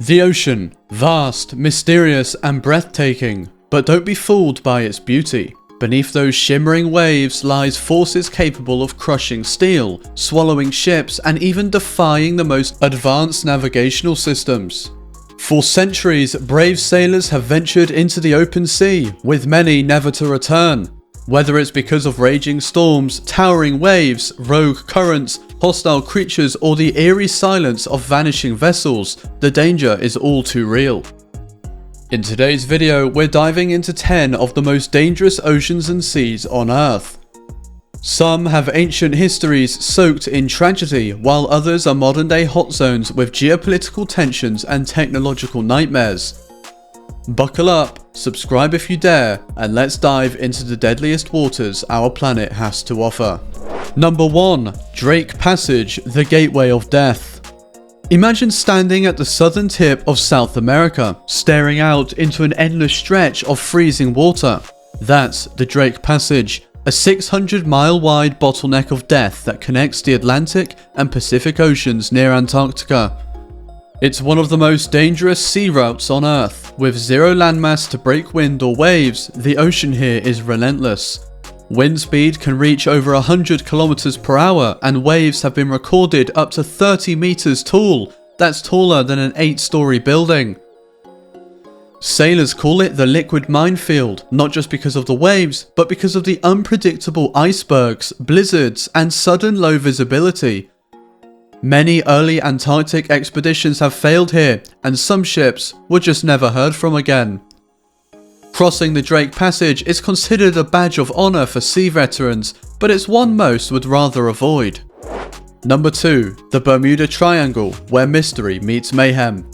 The ocean, vast, mysterious and breathtaking, but don't be fooled by its beauty. Beneath those shimmering waves lies forces capable of crushing steel, swallowing ships and even defying the most advanced navigational systems. For centuries, brave sailors have ventured into the open sea, with many never to return. Whether it's because of raging storms, towering waves, rogue currents, hostile creatures, or the eerie silence of vanishing vessels, the danger is all too real. In today's video, we're diving into 10 of the most dangerous oceans and seas on Earth. Some have ancient histories soaked in tragedy, while others are modern-day hot zones with geopolitical tensions and technological nightmares. Buckle up, subscribe if you dare, and let's dive into the deadliest waters our planet has to offer. Number 1. Drake Passage, the Gateway of Death. Imagine standing at the southern tip of South America, staring out into an endless stretch of freezing water. That's the Drake Passage, a 600-mile wide bottleneck of death that connects the Atlantic and Pacific Oceans near Antarctica. It's one of the most dangerous sea routes on Earth. With zero landmass to break wind or waves, the ocean here is relentless. Wind speed can reach over 100 kilometers per hour, and waves have been recorded up to 30 meters tall. That's taller than an 8-story building. Sailors call it the liquid minefield, not just because of the waves, but because of the unpredictable icebergs, blizzards, and sudden low visibility. Many early Antarctic expeditions have failed here, and some ships were just never heard from again. Crossing the Drake Passage is considered a badge of honor for sea veterans, but it's one most would rather avoid. Number 2. The Bermuda Triangle, where mystery meets mayhem.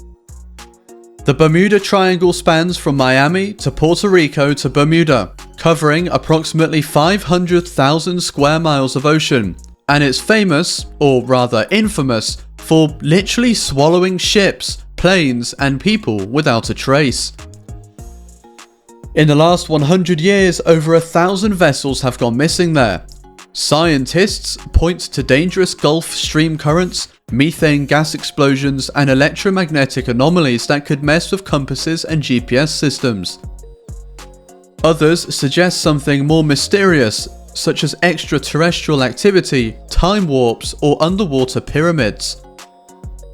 The Bermuda Triangle spans from Miami to Puerto Rico to Bermuda, covering approximately 500,000 square miles of ocean. And it's famous, or rather infamous, for literally swallowing ships, planes, and people without a trace. In the last 100 years, over 1,000 vessels have gone missing there. Scientists point to dangerous Gulf Stream currents, methane gas explosions, and electromagnetic anomalies that could mess with compasses and GPS systems. Others suggest something more mysterious, such as extraterrestrial activity, time warps, or underwater pyramids.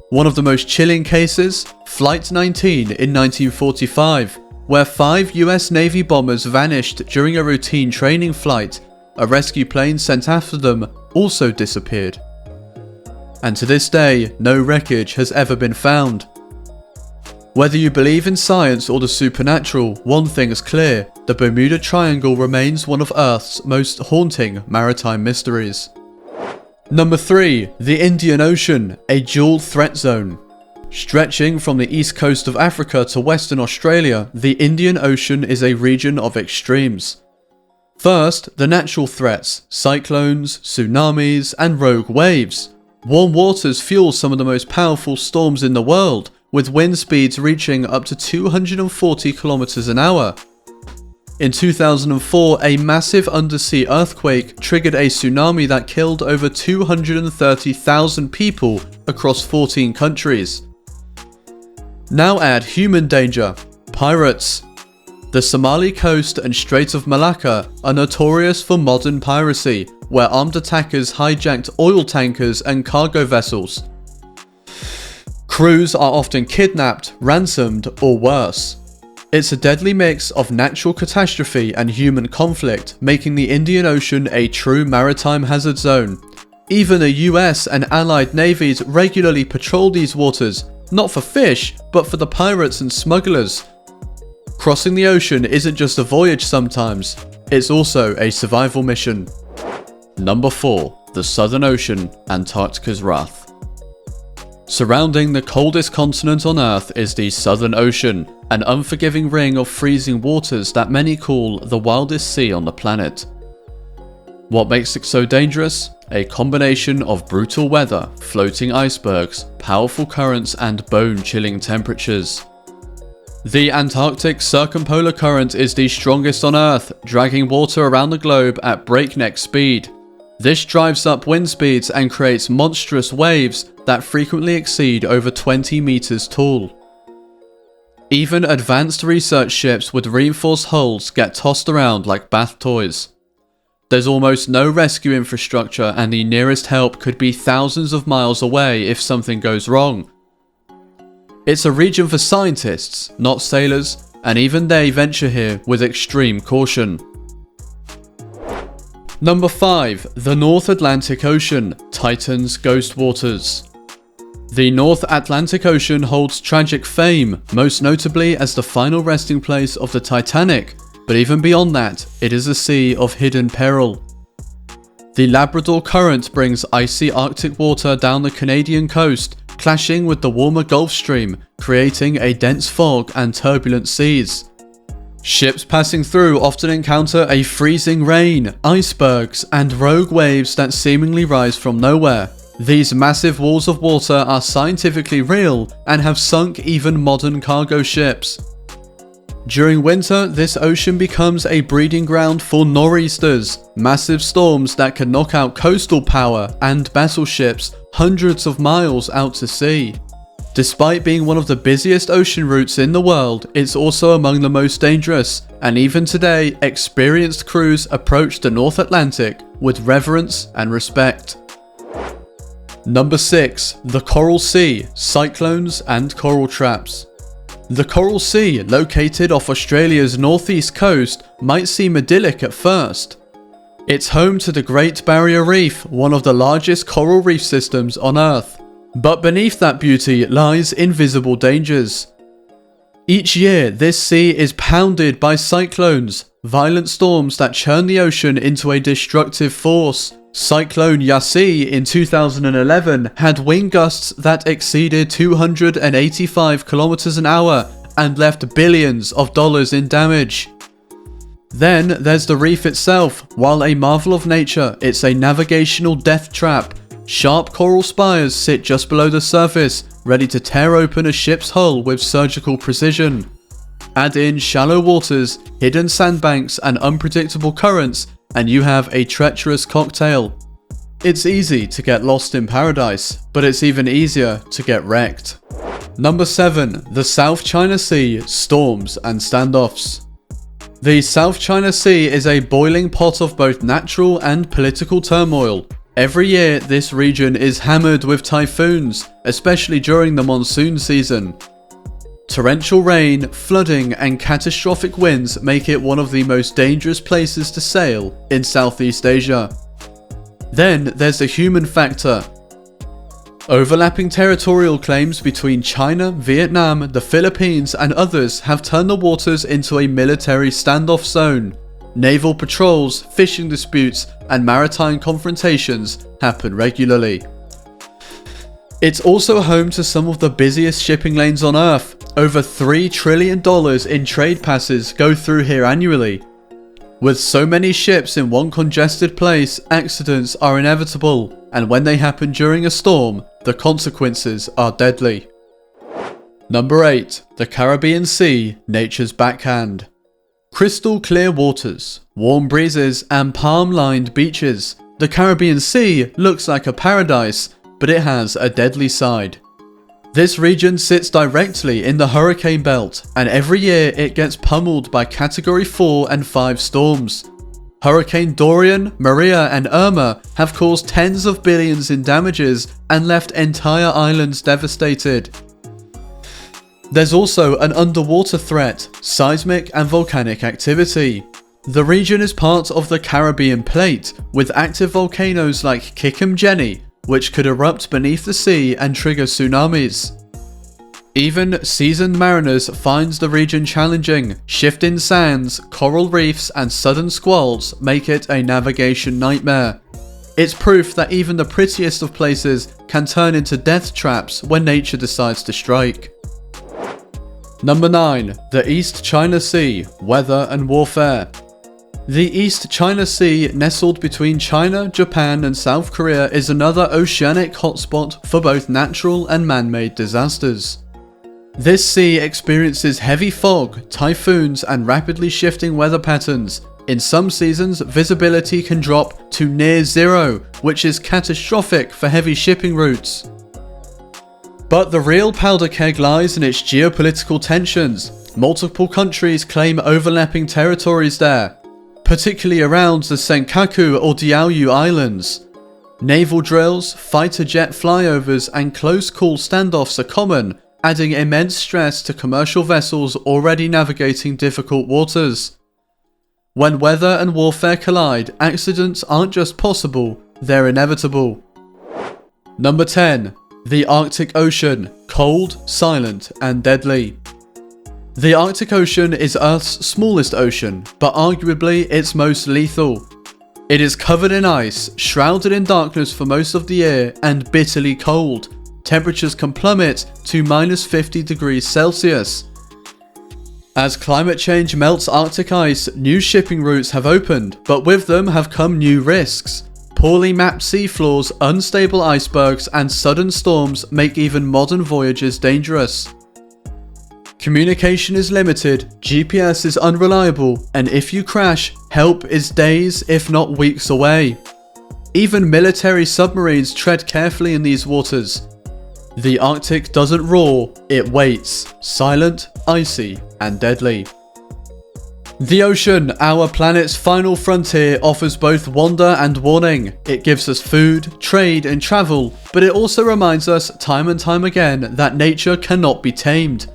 One of the most chilling cases, Flight 19 in 1945, where 5 US Navy bombers vanished during a routine training flight. A rescue plane sent after them also disappeared. And to this day, no wreckage has ever been found. Whether you believe in science or the supernatural, one thing is clear: the Bermuda Triangle remains one of Earth's most haunting maritime mysteries. Number 3. The Indian Ocean, a dual threat zone. Stretching from the east coast of Africa to Western Australia, the Indian Ocean is a region of extremes. First, the natural threats: cyclones, tsunamis, and rogue waves. Warm waters fuel some of the most powerful storms in the world, with wind speeds reaching up to 240 kilometers an hour. In 2004, a massive undersea earthquake triggered a tsunami that killed over 230,000 people across 14 countries. Now add human danger: pirates. The Somali coast and Strait of Malacca are notorious for modern piracy, where armed attackers hijacked oil tankers and cargo vessels. Crews are often kidnapped, ransomed, or worse. It's a deadly mix of natural catastrophe and human conflict, making the Indian Ocean a true maritime hazard zone. Even the US and allied navies regularly patrol these waters, not for fish, but for the pirates and smugglers. Crossing the ocean isn't just a voyage sometimes, it's also a survival mission. Number 4. The Southern Ocean, Antarctica's Wrath. Surrounding the coldest continent on Earth is the Southern Ocean, an unforgiving ring of freezing waters that many call the wildest sea on the planet. What makes it so dangerous? A combination of brutal weather, floating icebergs, powerful currents, and bone-chilling temperatures. The Antarctic Circumpolar Current is the strongest on Earth, dragging water around the globe at breakneck speed. This drives up wind speeds and creates monstrous waves that frequently exceed over 20 meters tall. Even advanced research ships with reinforced hulls get tossed around like bath toys. There's almost no rescue infrastructure, and the nearest help could be thousands of miles away if something goes wrong. It's a region for scientists, not sailors, and even they venture here with extreme caution. Number 5. The North Atlantic Ocean, Titan's Ghost Waters. The North Atlantic Ocean holds tragic fame, most notably as the final resting place of the Titanic, but even beyond that, it is a sea of hidden peril. The Labrador Current brings icy Arctic water down the Canadian coast, clashing with the warmer Gulf Stream, creating a dense fog and turbulent seas. Ships passing through often encounter a freezing rain, icebergs, and rogue waves that seemingly rise from nowhere. These massive walls of water are scientifically real and have sunk even modern cargo ships. During winter, this ocean becomes a breeding ground for nor'easters, massive storms that can knock out coastal power and battleships hundreds of miles out to sea. Despite being one of the busiest ocean routes in the world, it's also among the most dangerous, and even today, experienced crews approach the North Atlantic with reverence and respect. Number 6. The Coral Sea, Cyclones and Coral Traps. The Coral Sea, located off Australia's northeast coast, might seem idyllic at first. It's home to the Great Barrier Reef, one of the largest coral reef systems on Earth. But beneath that beauty lies invisible dangers. Each year, this sea is pounded by cyclones, violent storms that churn the ocean into a destructive force. Cyclone Yasi in 2011 had wind gusts that exceeded 285 kilometers an hour and left billions of dollars in damage. Then there's the reef itself. While a marvel of nature, it's a navigational death trap. Sharp coral spires sit just below the surface, ready to tear open a ship's hull with surgical precision. Add in shallow waters, hidden sandbanks, and unpredictable currents, and you have a treacherous cocktail. It's easy to get lost in paradise, but it's even easier to get wrecked. Number 7. The South China Sea, Storms and Standoffs. The South China Sea is a boiling pot of both natural and political turmoil. Every year, this region is hammered with typhoons, especially during the monsoon season. Torrential rain, flooding, and catastrophic winds make it one of the most dangerous places to sail in Southeast Asia. Then there's the human factor. Overlapping territorial claims between China, Vietnam, the Philippines, and others have turned the waters into a military standoff zone. Naval patrols, fishing disputes, and maritime confrontations happen regularly. It's also home to some of the busiest shipping lanes on Earth. Over $3 trillion in trade passes go through here annually. With so many ships in one congested place, accidents are inevitable, and when they happen during a storm, the consequences are deadly. Number 8. The Caribbean Sea, Nature's Backhand. Crystal clear waters, warm breezes, and palm-lined beaches. The Caribbean Sea looks like a paradise, but it has a deadly side. This region sits directly in the hurricane belt, and every year it gets pummeled by Category 4 and 5 storms. Hurricane Dorian, Maria, and Irma have caused tens of billions in damages and left entire islands devastated. There's also an underwater threat, seismic and volcanic activity. The region is part of the Caribbean Plate, with active volcanoes like Kikimjeni, which could erupt beneath the sea and trigger tsunamis. Even seasoned mariners find the region challenging. Shifting sands, coral reefs, and sudden squalls make it a navigation nightmare. It's proof that even the prettiest of places can turn into death traps when nature decides to strike. Number 9. The East China Sea, Weather and Warfare. The East China Sea, nestled between China, Japan, and South Korea, is another oceanic hotspot for both natural and man-made disasters. This sea experiences heavy fog, typhoons, and rapidly shifting weather patterns. In some seasons, visibility can drop to near zero, which is catastrophic for heavy shipping routes. But the real powder keg lies in its geopolitical tensions. Multiple countries claim overlapping territories there, particularly around the Senkaku or Diaoyu Islands. Naval drills, fighter jet flyovers and close call standoffs are common, adding immense stress to commercial vessels already navigating difficult waters. When weather and warfare collide, accidents aren't just possible, they're inevitable. Number 10. The Arctic Ocean. Cold, silent, and deadly. The Arctic Ocean is Earth's smallest ocean, but arguably its most lethal. It is covered in ice, shrouded in darkness for most of the year, and bitterly cold. Temperatures can plummet to -50 degrees Celsius. As climate change melts Arctic ice, new shipping routes have opened, but with them have come new risks. Poorly mapped seafloors, unstable icebergs, and sudden storms make even modern voyages dangerous. Communication is limited, GPS is unreliable, and if you crash, help is days if not weeks away. Even military submarines tread carefully in these waters. The Arctic doesn't roar, it waits, silent, icy, and deadly. The ocean, our planet's final frontier, offers both wonder and warning. It gives us food, trade, and travel, but it also reminds us time and time again that nature cannot be tamed.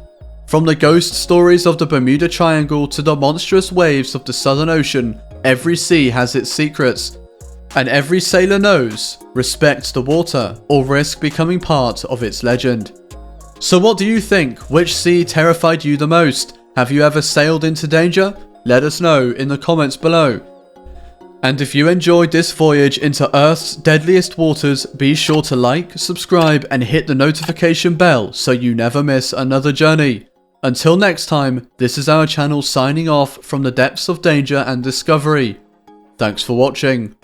From the ghost stories of the Bermuda Triangle to the monstrous waves of the Southern Ocean, every sea has its secrets. And every sailor knows, respect the water, or risk becoming part of its legend. So what do you think? Which sea terrified you the most? Have you ever sailed into danger? Let us know in the comments below. And if you enjoyed this voyage into Earth's deadliest waters, be sure to like, subscribe, and hit the notification bell so you never miss another journey. Until next time, this is our channel signing off from the depths of danger and discovery. Thanks for watching.